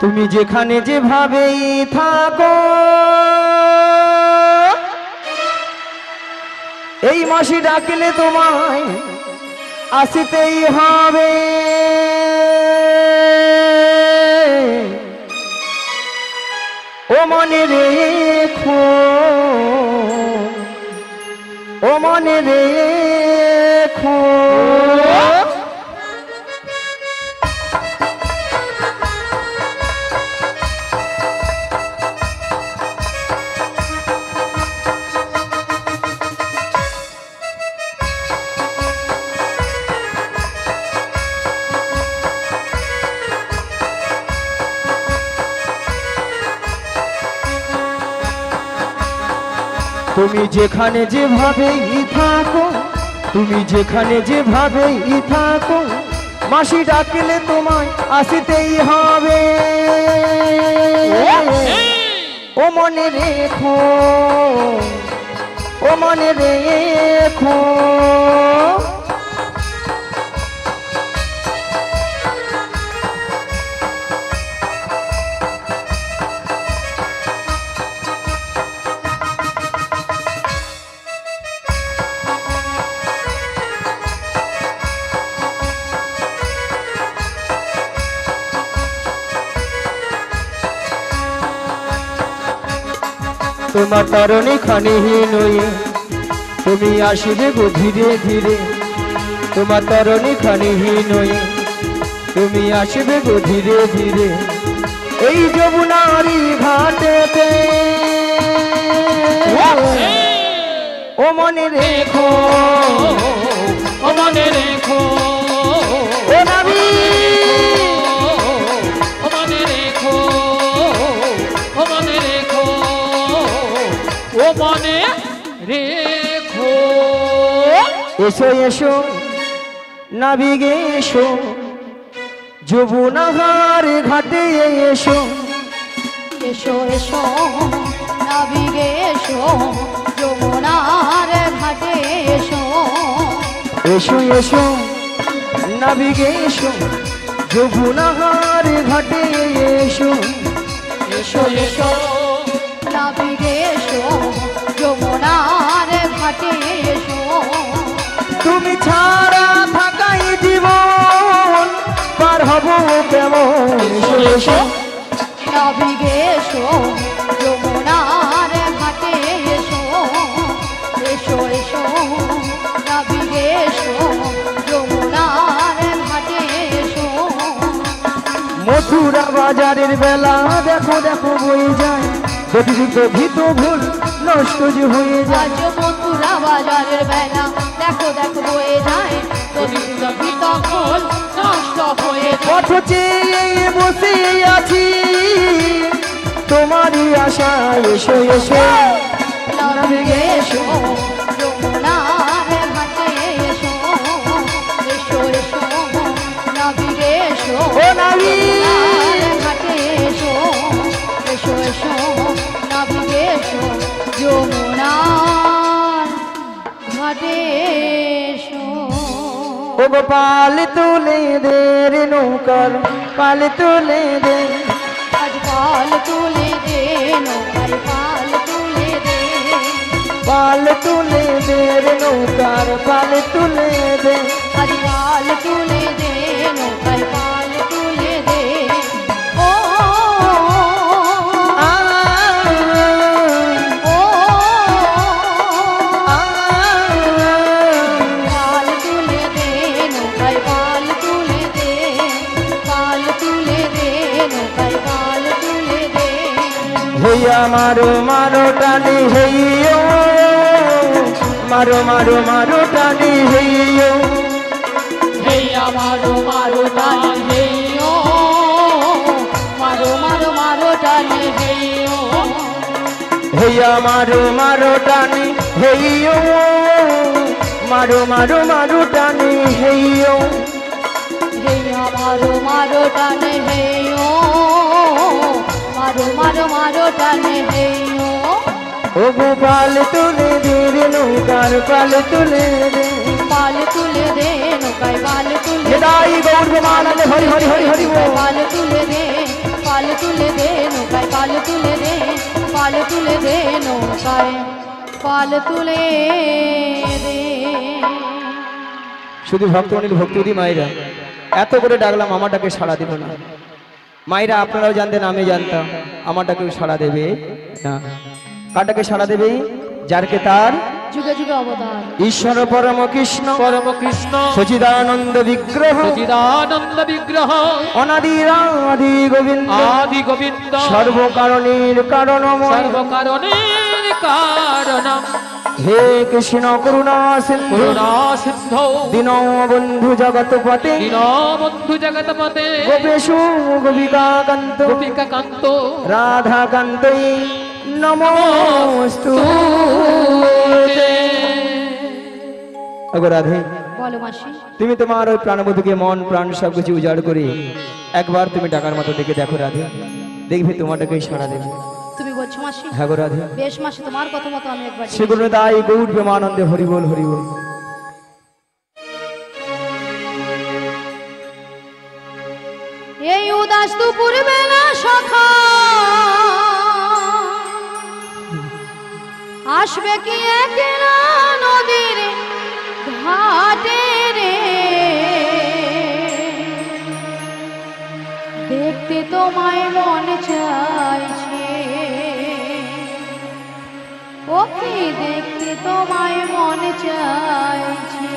তুমি যেখানে যেভাবেই থাকো এই মাসি ডাকলে তোমায় আসতেই হবে। ও মনে রেখো, ও মনে রেখো। তুমি যেখানে যেভাবেই থাকো, তুমি যেখানে যেভাবেই থাকো মাসি ডাকলে তোমায় আসতেই হবে। ও মনে রেখো, ও মনে রেখো। তোমার তরণী খানিহীন হয়ে তুমি আসিবে গো ধীরে ধীরে। তোমার তরণী খানিহীন হয়ে তুমি আসিবে গো ধীরে ধীরে। এই যমুনারি ঘাটেতে ও মনে রেখো, ও মনে রেখো, ও নবী ও মনে রেখো, ও মনে রেখো, ও মনে রেখো। এসো এসো নাবিগে এসো, যমুনার ঘাটে এসো। এসো এসো নাবিগে এসো, যমুনার ঘাটে এসো। এসো এসো নাবিগে এসো, যমুনার ঘাটে এসো। এসো এসো নাবিগে এসো, যমুনার ঘাটে এসো। তুমি ছাড়া থাকাই জীবন পার হব কেমন। এসো এসো নাবিগে এসো, যমুনার ঘাটে এসো। এসো এসো নাবিগে এসো, যমুনার ঘাটে এসো। মথুরা বাজারের বেলা দেখো দেখো বয়ে যায়, গতিযুক্ত ভীত ভুল নষ্ট যে হয়ে যায়। আজ মথুরা বাজারের বেলা দেখো দেখো বয়ে যায়, তখন নষ্ট হয়ে যায়। পথ চেয়ে বসে আছি তোমারই আশায়। এসো এসো নাবিগে এসো, যমুনার ঘাটে এসো। এসো এসো নাবিগে এসো, ও নাবী যমুনার ঘাটে এসো। এসো এসো নাবিগে এসো, যমুনার ঘাটে এসো। ও গো পাল তুলে দে রে নৌকার পাল তুলে দে। আজ পাল তুলে দে নৌকায় পাল তুলে দে। পাল তুলে দে রে নৌকার পাল তুলে দে। আজ পাল তুলে দে নৌকায় পাল তুলে দে। ও আ, ও আ, পাল তুলে দে নৌকায় পাল তুলে দে। পাল তুলে দে নৌকায় পাল তুলে দে। হইয়া মারো মারো টানি হইও, মারো মারো মারো টানি হইও। হেইয়া মারো মারো টানি হেইও, মারো মারো মারো টানি হেইও। হইয়া মারো মারো টানি হইও, মারো মারো মারো টানি হইও। হেইয়া মারো মারো টানি হেইও, মারো মারো মারো টানি হেইও। ও গোপাল তুলে দে রে নৌকার পাল তুলে দে। পাল তুলে দে নৌকায় পাল তুলে দে। নিতাই গৌর গোমানন্দ হরি হরি হরি হরি বল। পাল তুলে দে পাল পাল তুলে দে নৌকায় পাল তুলে দে পাল তুলে দে নৌকায় পাল তুলে দে। শুধু ভক্তমণির ভক্তিদি মায়েরা এত করে ডাকলাম আমারটাকে সাড়া দিল না। মায়েরা আপনারাও জানতেন আমি জানতাম আমারটাকেও সাড়া দেবে না। কাটাকে সাড়া দেবে যারকে তার যুগে যুগে অবদান ঈশ্বর পরম কৃষ্ণ পরম কৃষ্ণ সচিদানন্দ বিগ্রহ সচিদানন্দ বিগ্রহ অনাদিরাদি গোবিন্দ আদি গোবিন্দ সর্বকারণের কারণময় সর্বকারণের কারণম হে কৃষ্ণ করুণা সিন্ধু করুণা সিন্ধু দীনবন্ধু জগৎপতে দীনবন্ধু জগৎপতে গোপেশু গোপিকাকান্ত গোপিকা কান্ত রাধাকান্তই নমস্তু। আগো রাধে, বলো মাসি। তুমি তোমার ওই প্রাণবধূকে মন প্রাণ সবকিছু উজাড় করে একবার তুমি ডাকার মতো ডেকে দেখো রাধে, দেখবে তোমাটাকেই সাড়া দেবে। তুমি বলছো মাসি? হ্যাঁ গো রাধে। বেশ মাসি, তোমার কথা মতো আমি একবার সেগুলো তাই গৌর প্রেমানন্দে হরিবোল হরিবোল। এই উদাস দুপুর বেলা সখা আসবে কি একলা নদীর ঘাটে রে, দেখতে তোমায় মন চাইছে, ওকে দেখতে তোমায় মন চাইছে।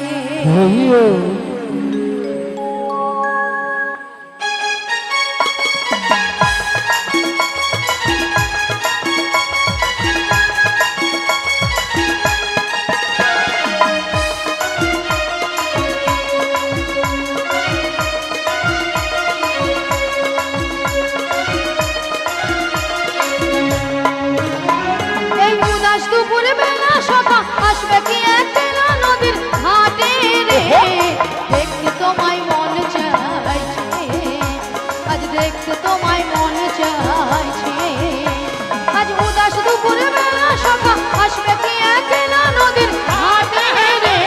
আসবে কি একলা নদীর ঘাটে রে, দেখতে তোমায় মন চাইছে, আজ দেখতে তোমায় মন চাইছে। আজ উদাস দুপুর বেলা সখা আসবে কি একলা নদীর ঘাটে রে,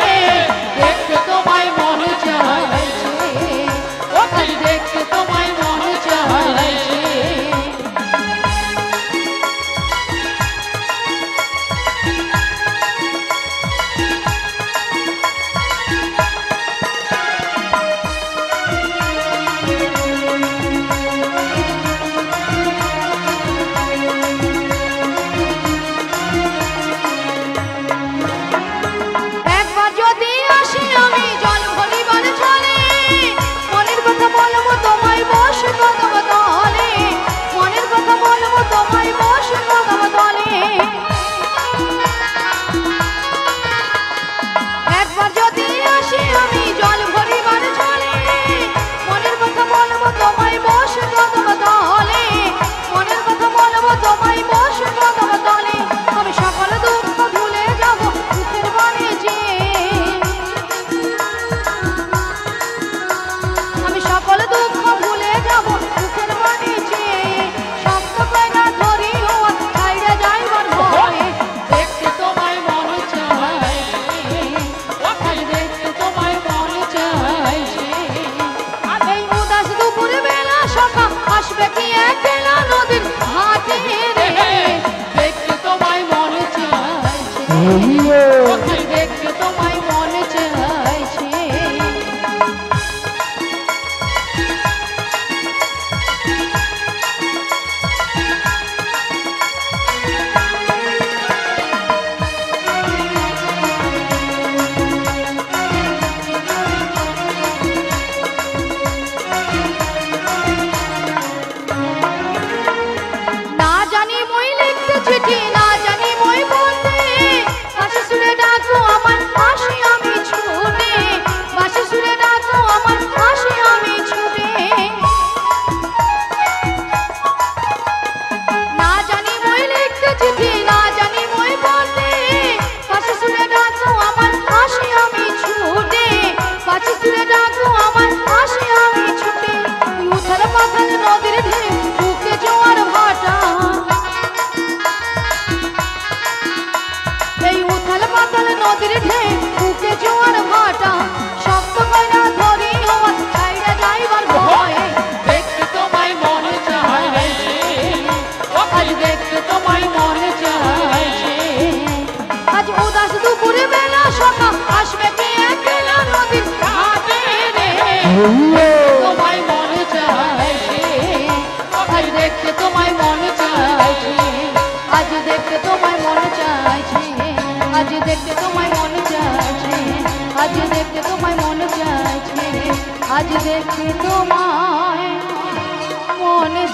দেখতে তোমায় মন চাইছে, আজ দেখতে তোমায় মন চাইছে।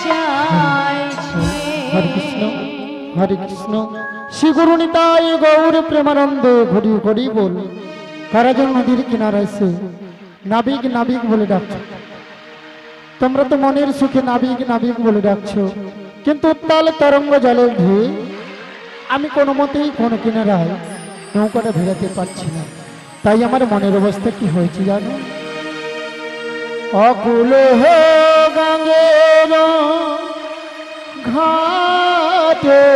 চাইছে। হরে কৃষ্ণ শ্রী গুরু নিতাই গৌর প্রেমানন্দে ঘড়ি ঘড়ি বল। কারাজন নদীর কিনারায় এসে নাবিক নাবিক বলে ডাকছো। তোমরা তো মনের সুখে নাবিক নাবিক বলে ডাকছো, কিন্তু উত্তাল তরঙ্গ জলের ঢেউ আমি কোনো মতেই কোনো কিনারায় নৌকাটা ভেড়াতে পারছি না। তাই আমার মনের অবস্থা কি হয়েছে জানো? অকুল হে গঙ্গের ঘাটে,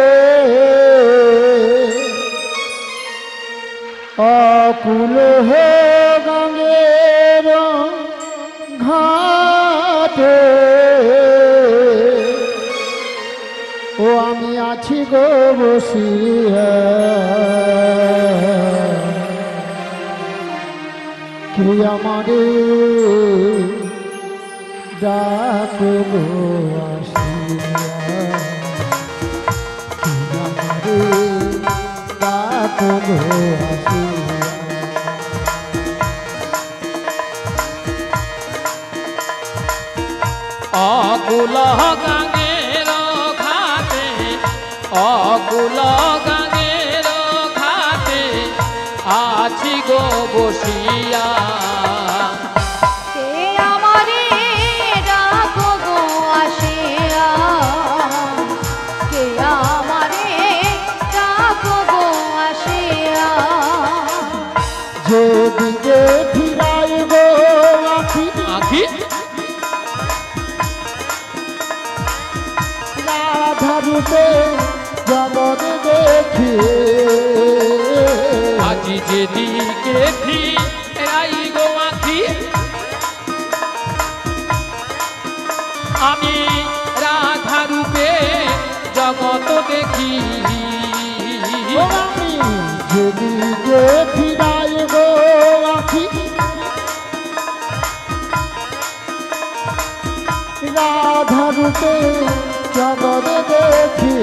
অকুল হে গঙ্গের ঘাটে, ও আমি আছি গো বসিয়া, কি আমারে ডাকো গো আসিয়া, কি আমারে ডাকো গো আসিয়া। অকুল গঙ্গের ঘাটে, অকুল গঙ্গের ঘাটে আছি গো বসিয়া। কে আমারে ডাকো গো আসিয়া, কে আমারে ডাকো গো আসিয়া। যেদিকে ফিরাই গো আখি, আখি রাধা রূপে জগৎ দেখি, আজি যেদিকে ফিরাই গো আখি, আমি রাধা রূপে জগৎ দেখি। ও আমি যেদিকে ফিরাই গো আখি, রাধা রূপে জগৎ দেখি,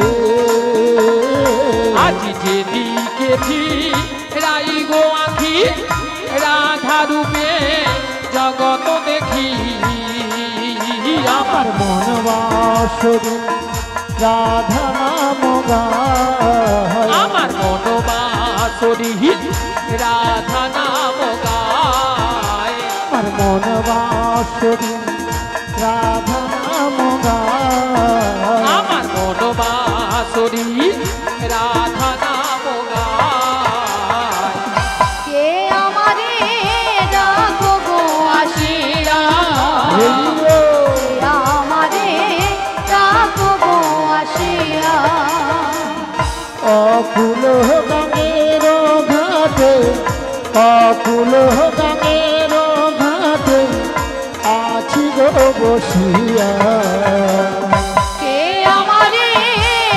আজি যেদিকে ফিরাই গো আখি, রাধা রূপে জগৎ দেখি। আমার মন বাসরি রাধা নাম গায়, আমার মনোবাসরি রাধা নাম গায়, আমার মন বাসরি রাধা নাম গায়, আমার মনোবাসরি রাধা নাম গায়। কে আমারে ডাকো গো আসিয়া, কে আমারে ডাকো গো আসিয়া। অকুল গঙ্গের ঘাটে, অকুল গঙ্গের ঘাটে আছি গো বসিয়া, কে আমারে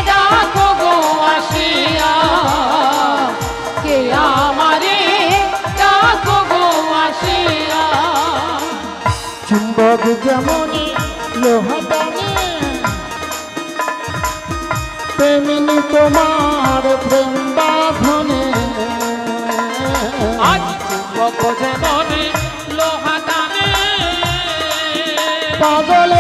ডাকো গো আসিয়া, কে আমারে ডাকো গো আসিয়া। চুম্বক যেমনি লোহা টানে, তেমনি তোমার প্রেম বাঁধনে, আজ চুম্বক যেমন লোহা টানে, পাগল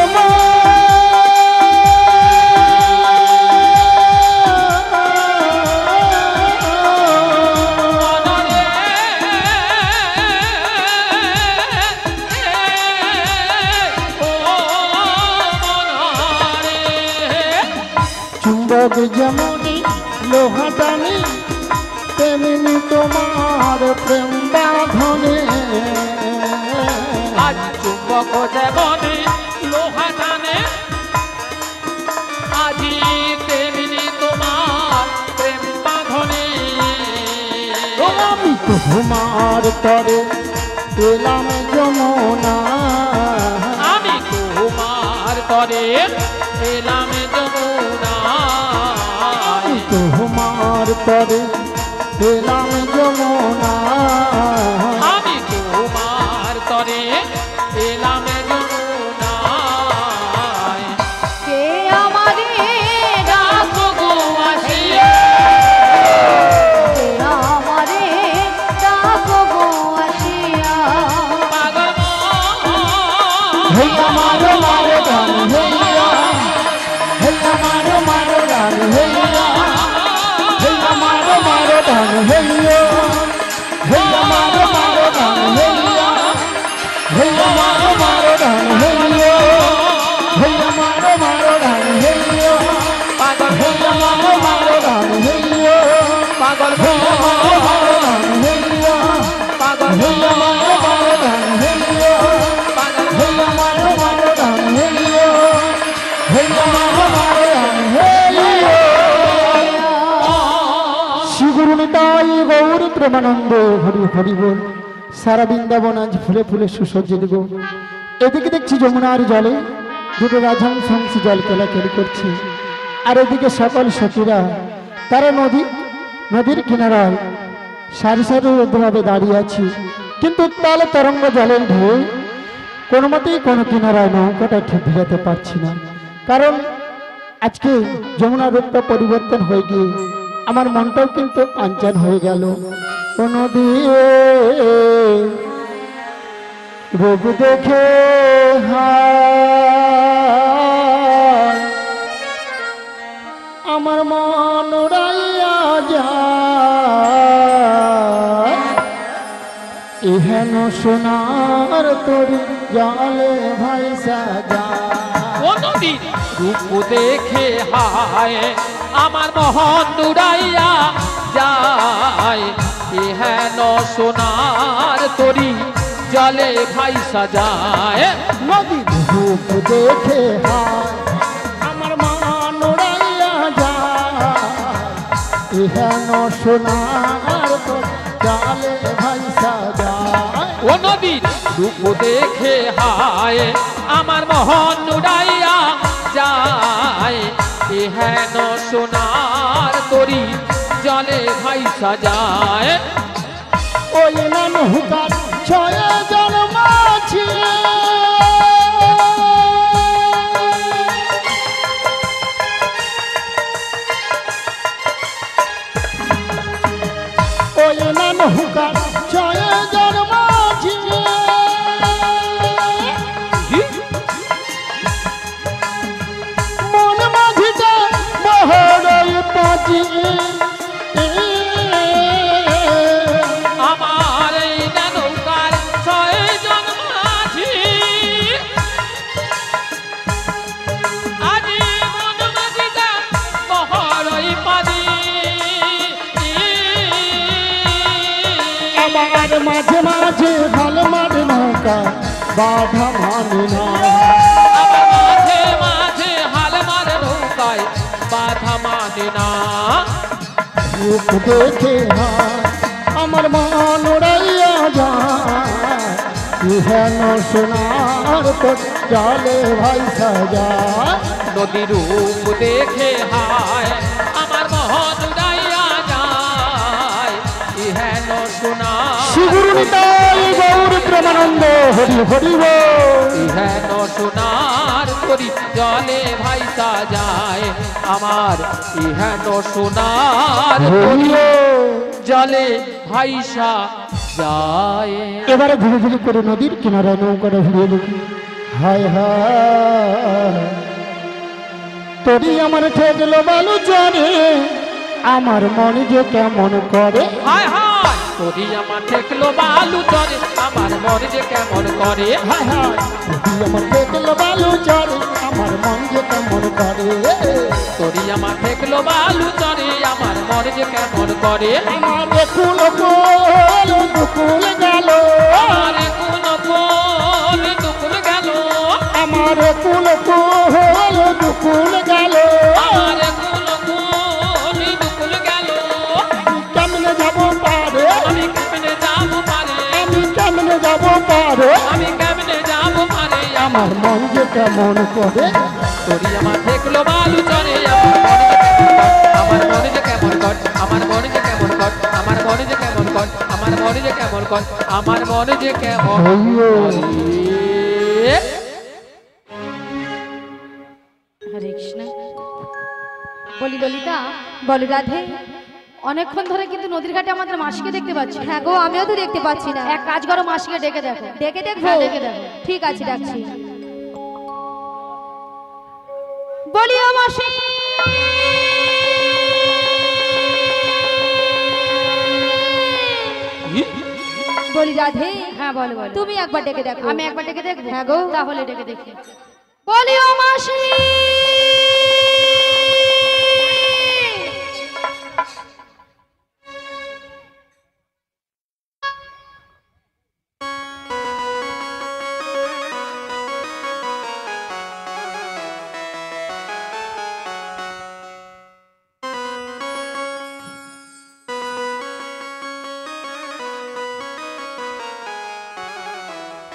মনরে ও মনরে। চুম্বক যেমনি লোহা টানে, তেমনি তোমার প্রেম বাঁধনে, আজ চুম্বক যেমন লোহা টানে, আজি তেমনি তোমার প্রেম বাঁধনে। আমি তো তোমার তরে এলাম যমুনা, আমি তোমার তরে এলাম যমুনা, আমি তোমার তরে এলাম যমুনা, আমি তোমার তরে এলাম যমুনা। কে আমারে ডাকো গো আসিয়া, কে আমারে ডাকো গো আসিয়া। পাগল হে আমার মারে গান হইয়া, প্রেমানন্দ হরি হরি বল। সারা বৃন্দাবন আজ ফুলে ফুলে সুসজ্জিত গো। এদিকে দেখছি যমুনার জলে দুটো রাজহংস জল কেলাকেলি করছে, আর এদিকে সকল সখীরা তারা নদীর কিনারায় সারি সারি ভাবে দাঁড়িয়ে আছে, কিন্তু তাহলে তরঙ্গ জলের ঢেউ কোনো মতেই কোনো কিনারায় নৌকাটা ঠিক ভিড়াতে পারছি না। কারণ আজকে যমুনার রূপটা পরিবর্তন হয়ে গিয়ে আমার মনটাও কিন্তু অঞ্চল হয়ে গেল। ও নদী রূপ দেখে হায় আমার মন উড়াইয়া যায়, ইহেন সোনার তোর জলে ভাইসা যায়। ও নদীর রূপ দেখে হায় আমার মহন উড়াইয়া যায়, হেন সোনার তরি জলে ভাইসা যায়। নদীর রূপ দেখে হায় আমার মন উড়াইয়া যায়, ইহেন সোনার তোর জলে ভাইসা যায়। ও নদীর রূপ দেখে হায় আমার মহন উড়াইয়া যায়, হেন সোনার তরি জলে ভাইসা যায়। ওই নৌকার ছয় জন্মাছি ওই নৌকার ছয় জন্মাছি মন মাঝিটা বহরই পাচি আমার এই নৌকার ছয় জন্মাছি, আজি মন মাঝিটা বহরই পাজি। আমার মাঝে মাঝে ভাল মার নৌকা বাধা মানে না, আমার মাঝে মাঝে হাল মার নৌকায় বাধা মানে না। রূপ দেখে হায় আমার মন উড়াইয়া যায়, ইহেন সোনার তোর জলে ভাইসা যায়। নদীর রূপ দেখে হায় আমার মহন উড়াইয়া যায়, হেন সোনা শ্রীগুরু নিতাই গৌর প্রেমানন্দ হরি হরি বল। হেন সোনার তরি জলে ভাইসা যায়, আমার ইহেন সোনার হরি তরি বল। জলে ভাইসা যায়। এবারে ধীরে ধীরে করে নদীর কিনারায় নৌকাটা ঘুরিয়ে দেখি, হায় হায় তোরই আমার ঠেকল বালু চরে, আমার মনে যে কেমন করে। হায় হায় তোরি আমার ঠেকলো বালু চরে, আমার মন যে কেমন করে। হায় হায় তোরই আমার ঠেকল বালু চরে, আমার মন যে কেমন করে। তোরি আমার ঠেকলো বালু চরে, আমার মন যে কেমন করে। আমার কুল কুল দুকুল গেল, আমার কোন কোন দুকুল গেল, আমার কুল কুল দুকুল গেল, আমার কোন কোন দুকুল গেল। কেমনে যাব পারে, আমি কেমনে যাব পারে, আমি কেমনে যাব পারে, আমি কেমনে যাব পারে। আমার মন যে কেমন করে। তোরি আমার ঠেকলো বালু চরে, আমার মনে যে কেমন কর, আমার মনে যে কেমন কর, আমার মনে যে কেমন কর, আমার মনে যে কেমন কর, আমার মনে যে কেমন হইও। করে। হরে কৃষ্ণ। বলি ললিতা, বলি রাধে, অনেকক্ষণ ধরে কিন্তু নদীর ঘাটে আমাদের মাসিকে দেখতে পাচ্ছি। হ্যাঁ গো, আমিও তো দেখতে পাচ্ছি না। এক কাজ করো, মাসিকে ডেকে দেখো। ডেকে দেখবো? হ্যাঁ, ডেকে দেখো। ঠিক আছে, ডাকছি। বলিও মাসি, বলি রাধে, হ্যাঁ বলো বলো। তুমি একবার ডেকে দেখো। আমি একবার ডেকে দেখবো? হ্যাঁ গো। তাহলে ডেকে দেখি। বলিও মাসি,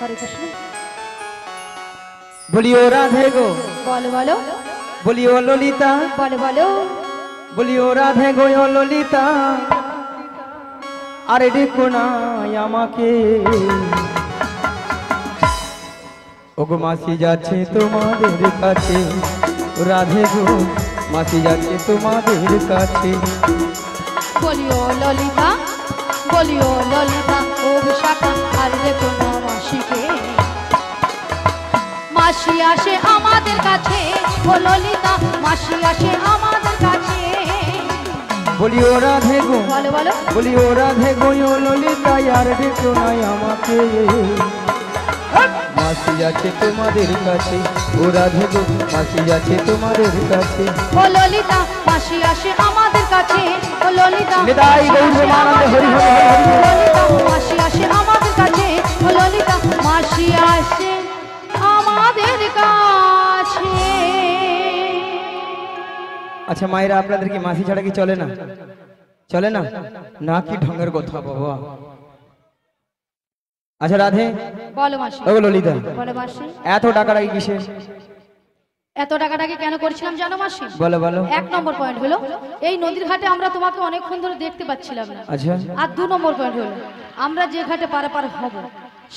হরে কৃষ্ণ। বলিও রাধে গো, বলো বলো বলিও ললিতা, বলো বলো বলিও রাধে গো ও ললিতা, আরে ডেকো না আমাকে। ওগো মাসি যাচ্ছে তোমাদের কাছে, রাধে গো মাসি যাচ্ছে তোমাদের কাছে। বলিও ললিতা, বলিও ললিতা, ও বিশাখা আর দেখো না মাসিকে। মাসি আসে আমাদের কাছে, ও ললিতা মাসি আসে আমাদের কাছে। বলিও রাধে গো, বলো বলো বলিও রাধে গো ও ললিতা, আর ডেকো না আমাকে। মাসি যাচ্ছে তোমাদের কাছে, ও রাধে গো মাসি যাচ্ছে তোমাদের কাছে। ও ললিতা মাসি আসে আমাদের কাছে, ও ললিতা নিতাই গৌর প্রেমানন্দে হরি হরি হরি হরি। ললিতা মাসি আসে আমাদের কাছে, ও ললিতা মাসি আসে আমাদের কাছে। আচ্ছা মায়েরা, আপনাদের কি মাসি ছাড়া কি চলে না? চলে না? না কি ঢঙ্গের কথা বাবা। আচ্ছা রাধে, বলো মাসি, ও ললিতা, বলো মাসি। এত টাকাটা কি কিসে? এত টাকাটাকে কেন করেছিলাম জানো মাসি? বলো বলো। এক নম্বর পয়েন্ট হলো, এই নদীর ঘাটে আমরা তোমাকে অনেকক্ষণ ধরে দেখতে পাচ্ছিলাম না। আচ্ছা আর দু নম্বর পয়েন্ট হলো, আমরা যে ঘাটে পারাপার হব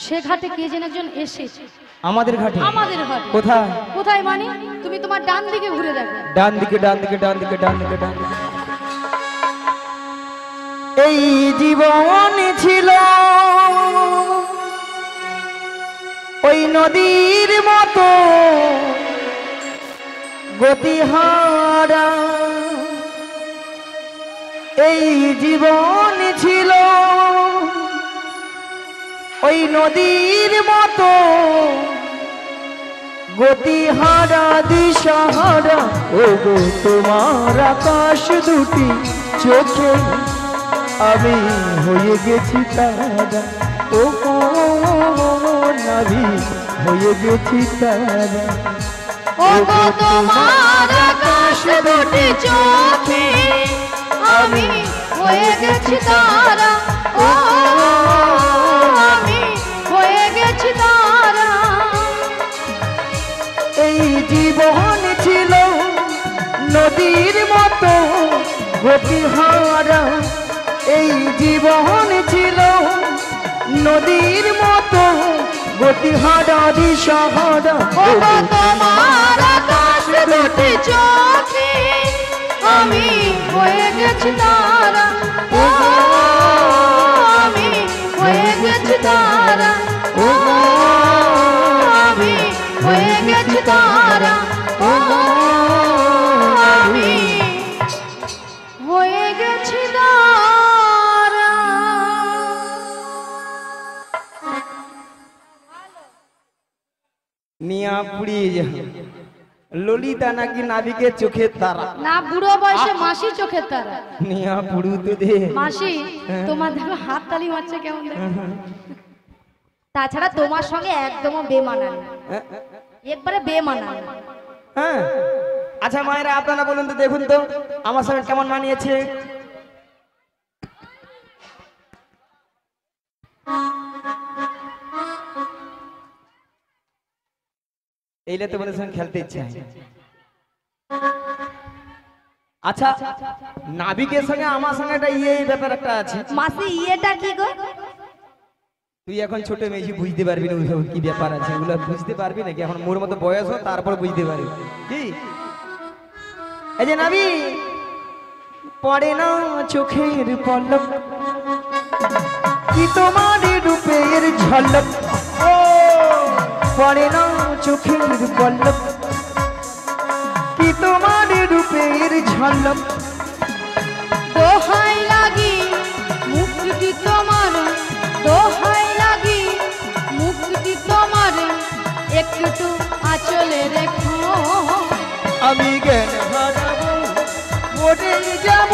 সে ঘাটে কে যেন একজন এসেছে। আমাদের ঘাটে? আমাদের ঘাটে। কোথায়? কোথায় মানে? তুমি তোমার ডান দিকে ঘুরে দেখো। ডান দিকে, ডান দিকে, ডান দিকে, ডান দিকে, ডান দিকে। এই জীবন ছিল ওই নদীর মতো গতিহারা, এই জীবন ছিল ওই নদীর মতো গতিহারা দিশাহারা। ও গো তোমার আকাশ দুটি চোখে আমি হয়ে গেছি তারা, ও নাভি হয়ে গেছি তারা। ও গো তোমার আকাশ দুটি চোখে আমি হয়ে গেছি তারা, ও আমি হয়ে গেছি তারা। এই জীবন ছিল নদীর মতো গতিহারা, এই জীবন ছিল নদীর মতো গতিহারা দিশাহারা। ও গো তোমার আকাশ দুটি চোখে আমি হয়ে গেছি তারা, ও আমি হয়ে গেছি তারা, ও আমি হয়ে গেছি তারা, ও আমি হয়ে গেছি তারা। নিয়া পুড়িয়ে যা ললিতা নাকি নাবিকের চোখের তারা। না, বুড়ো বয়সে মাসি চোখের তারা। নিয়া পুড়ু তো দে। মাসি তোমার দেখো হাত তালি মারছে কেমন দেখো। তাছাড়া তোমার সঙ্গে একদমও বেমানান, একবারে বেমানান। হ্যাঁ আচ্ছা মায়েরা, আপনারা বলুন তো, দেখুন তো আমার সঙ্গে কেমন মানিয়েছে। এইলে তোমাদের সঙ্গে খেলতে ইচ্ছে হয়। আচ্ছা নাবিকের সঙ্গে আমার সঙ্গে একটা ব্যাপার একটা আছে। মাসি ইয়েটা কি গো? তুই এখন ছোট মেয়ে, বুঝতে পারবি না ওইসব কি ব্যাপার আছে, ওগুলো বুঝতে পারবি নাকি? এখন মোর মতো বয়স হোক তারপর বুঝতে পারবি। কি এই যে নাবি পড়ে না চোখের পলক, কি তোমার রূপের ঝলক, ও পড়ে না চোখের পলক, কি তোমার রূপের ঝলক। দোহাই লাগি মুক্তি তোমার, দোহাই লাগি মুক্তি তোমার, একটু আঁচলে রেখো। আমি জ্ঞান হারাবো, মরে যাব,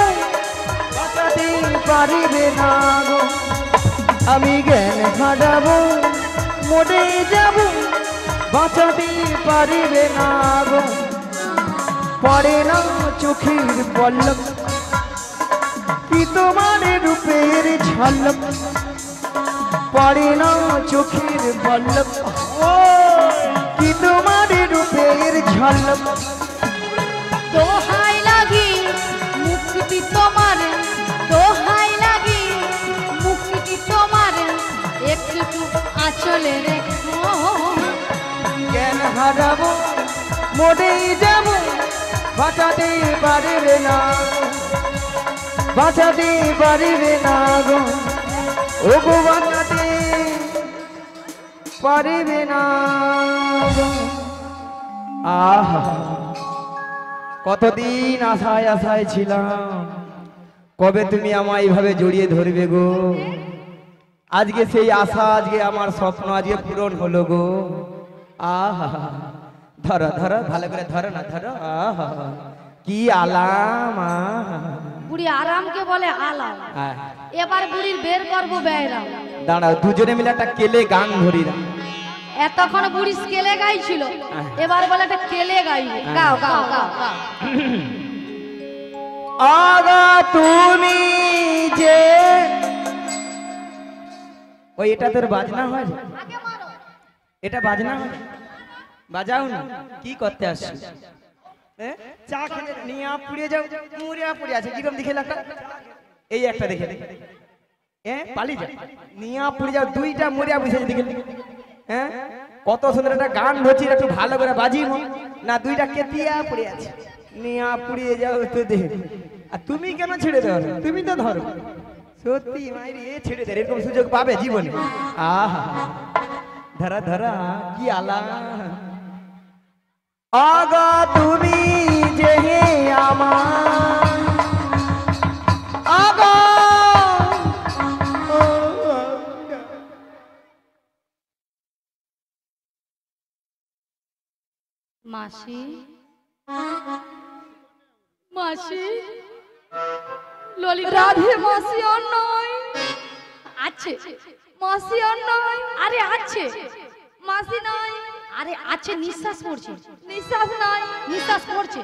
বাঁচাতে পারিবে না গো। আমি জ্ঞান হারাবো, মরে যাব, বাঁচাতে পারিবে না গো। পড়ে না চোখের পলক, কি তোমার রূপের ঝলক, পড়ে না চোখের পলক কি তোমার রূপের ঝলক দোহাই লাগি মুক্তি তোমার দোহাই লাগি মুক্তি তোমার একটু আঁচলে রেখো জ্ঞান হারাবো মরেই যাবো বাঁচাতে পারবে না বাঁচাতে পারবে না গো ও গো বাঁচাতে পারবে না গো আহা কতদিন আশায় আশায় ছিলাম কবে তুমি আমায় এইভাবে জড়িয়ে ধরবে গো আজকে সেই আশা আজকে আমার স্বপ্ন আজকে পূরণ হলো গো আহা ধরো ধরো ভালো করে ধরো না ধরো আহা কি আলাম আহা বুড়ি আরামকে বলে আলাম হ্যাঁ, এবার বুড়ির বের করবো বেয়রাম দাঁড়াও দুজনে মিলে একটা কেলে গান ধরি না এতক্ষণ বুড়ি স্কেলে গাইছিল এবার বলে একটা কেলে গাইবে গাও গাও গাও গাও আগা তুমি যে ওই এটা তোর বাজনা হয় রে? এটা বাজনা হয় বাজাও না কি করতে আসছো চা খেলে নিয়া পুড়িয়ে যাও মুড়িয়া পুড়িয়ে আছে কিরকম দেখে একটা এই একটা দেখে পালি যা নিয়া পুড়িয়ে যাও দুইটা মুড়িয়া বুঝে দেখে হ্যাঁ কত সুন্দর একটা গান ধরছি একটু ভালো করে বাজি না দুইটা কেতিয়া পড়ে আছে নিয়া পুড়িয়ে যাও তো দেখে আর তুমি কেন ছেড়ে দেওয়া তুমি তো ধরো সত্যি মাইরি এ ছেড়ে দে এরকম সুযোগ পাবে জীবনে আহা ধরা ধরা কি আলা আগা তুমি যে আমার আগা মাসি মাসি ললিতা রাধে মাসি আর নয় আছে মাসি আর নয় আরে আছে মাসি নয় আরে আছে নিঃশ্বাস পড়ছে নিঃশ্বাস নয় নিঃশ্বাস পড়ছে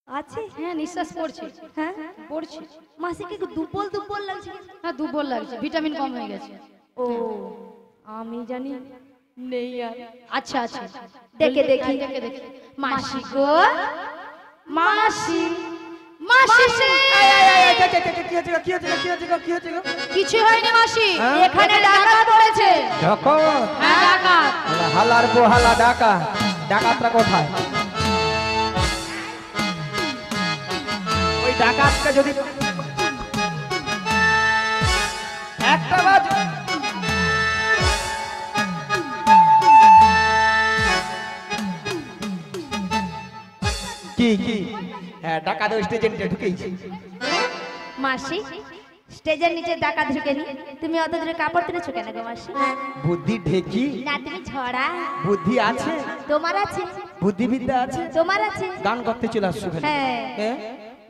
আছে হ্যাঁ নিঃশ্বাস পড়ছে হ্যাঁ পড়ছে মাসিকে দুর্বল দুর্বল লাগছে হ্যাঁ দুর্বল লাগছে ভিটামিন কম হয়ে গেছে ও আমি জানি নেই আর আচ্ছা আচ্ছা দেখে দেখি দেখে দেখি মাসি গো মাসি মাসি কিছু হয়নি মাসি হ্যাঁ? এখানে ডাকাত পড়েছে হ্যাঁ ডাকাত হালার পোহালা ডাকা ডাকাতটা কোথায় ওই ডাকাতকে যদি একটা বাজ কি কি হ্যাঁ ডাকাত ওই স্টেজে ঢুকেইছে মাসি স্টেজের নিচে ডাকা ঢুকেনি তুমি অত দূরে কাপড় তুলেছো কেন গো মাসি বুদ্ধি ঢেকি না তুমি ছড়া বুদ্ধি আছে তোমার আছে বুদ্ধিবিদ্যা আছে তোমার আছে গান করতে চলে আসছো খালি। হ্যাঁ হ্যাঁ?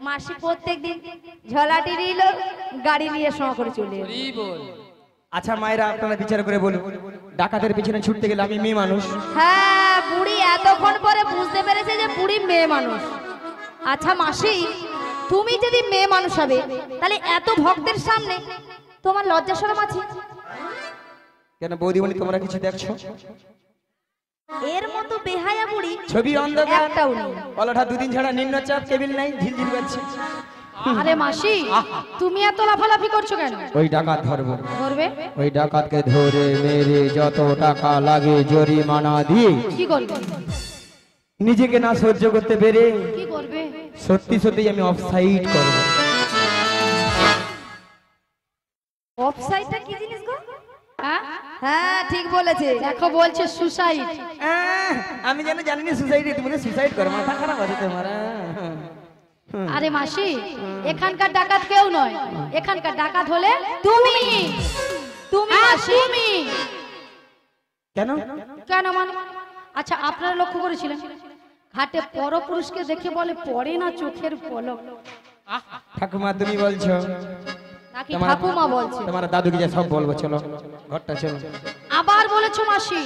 মাসি প্রত্যেকদিন ঝলাটি নিল গাড়ি নিয়ে সঙ্গ করে চলে এলো। হরি বল আচ্ছা মায়েরা আপনারা বিচার করে বলুন ডাকাতের পিছনে ছুটতে গেলে আমি মেয়ে মানুষ হ্যাঁ বুড়ি এতক্ষণ পরে বুঝতে পেরেছে যে বুড়ি মেয়ে মানুষ আচ্ছা মাসি তুমি যদি মেয়ে মানুষ হবে তাহলে এত ভক্তের সামনে তোমার লজ্জা শরম আছে কেন বৌদিমণি তোমরা কিছু দেখছো এর মতো বেহায়া বুড়ি ছবি অন্ধকার একটাও নেই পলটা দুদিন ছাড়া নিম্নচাপ কেবিল নাই ঝিলঝিল করছে আরে মাসি তুমি এত লাফালাফি করছো কেন ওই ডাকাত ধরবো করবে ওই ডাকাতকে ধরে মেরে যত টাকা লাগে জরিমানা দিয়ে কি করবে নিজেকে না সহ্য করতে পেরে কি করবে সত্যি সত্যি আমি অফসাইড করব অফসাইডটা কি জিনিস গো হ্যাঁ হ্যাঁ ঠিক বলেছে দেখো বলছে সুসাইড আমি জানি জানিনি সুসাইড তুমি সুসাইড করো মাথা খারাপ আছে তোমার আরে মাসি এখানকার ডাকাত কেউ নয় এখানকার ডাকাত হলে তুমি তুমি মাসি তুমি কেন কেন মানে আচ্ছা আপনারা লক্ষ্য করেছিলেন ঘাটে পরপুরুষকে দেখে বলে পড়ে না চোখের পলক ঠাকুমা তুমি বলছো নাকি ঠাকুমা বলছে তোমার দাদুকে যা সব বলবো চলো ঘরটা চলো আবার বলেছো মাসি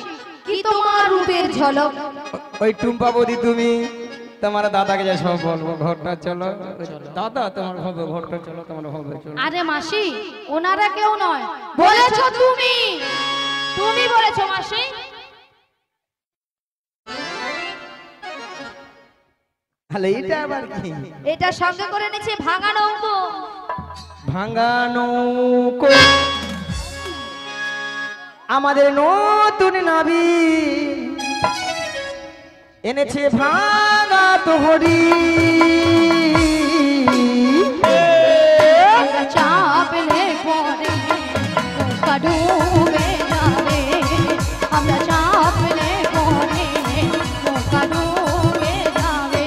কি তোমার রূপের ঝলক ওই টুম্পা বৌদি তুমি তোমার দাদাকে যে সব বলবো ঘরটা চলো দাদা তোমার হবে ঘরটা চলো তোমার হবে চলো আরে মাসি ওনারা কেউ নয়, বলেছো তুমি, তুমি বলেছো মাসি। তাহলে এটা আবার কি? এটা সঙ্গে করে নিচ্ছে ভাঙা নৌকো। ভাঙা নৌকো আমাদের নতুন নাবি এনেছে ভাঙা তোহরি আমরা চাপলে পরে নৌকা ডুবে যাবে, আমরা চাপলে পরে নৌকা ডুবে যাবে।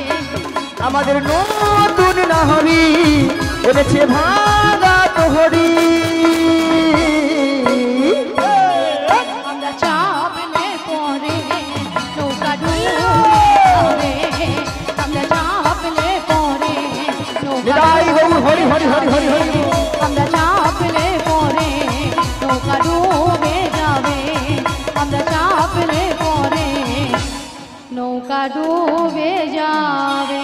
আমাদের নতুন নাবি এনেছে ভাঙা তোহরি আমরা চাপলে পরে নৌকা ডুবে যাবে, আমরা চাপলে পরে নৌকা নিতাই গৌর হরি হরি হরি হরি হরি আমরা চাপলে পরে নৌকা ডুবে যাবে, আমরা চাপলে পরে নৌকা ডুবে যাবে।